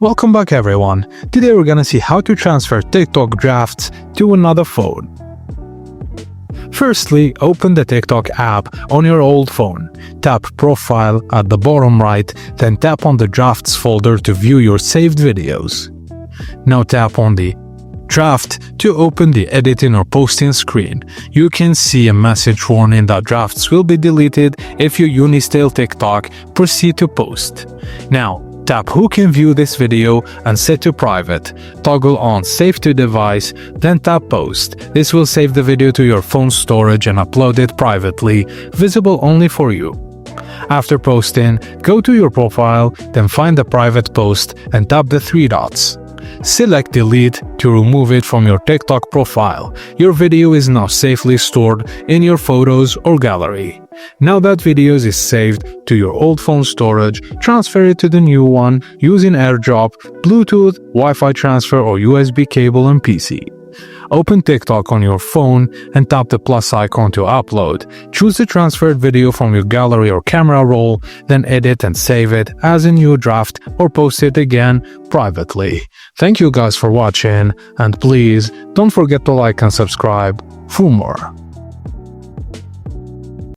Welcome back everyone. Today we're gonna see how to transfer TikTok drafts to another phone. Firstly, open the TikTok app on your old phone. Tap Profile at the bottom right, then tap on the Drafts folder to view your saved videos. Now tap on the Draft to open the editing or posting screen. You can see a message warning that drafts will be deleted if you Unistyle TikTok proceed to post. Now, tap Who can view this video and set to private. Toggle on Save to device, then tap Post. This will save the video to your phone's storage and upload it privately, visible only for you. After posting, go to your profile, then find the private post and tap the three dots. Select Delete to remove it from your TikTok profile. Your video is now safely stored in your photos or gallery. Now that video is saved to your old phone storage, transfer it to the new one using AirDrop, Bluetooth, Wi-Fi transfer or USB cable and PC. Open TikTok on your phone and tap the plus icon to upload. Choose the transferred video from your gallery or camera roll, then edit and save it as a new draft or post it again privately. Thank you guys for watching, and please don't forget to like and subscribe for more.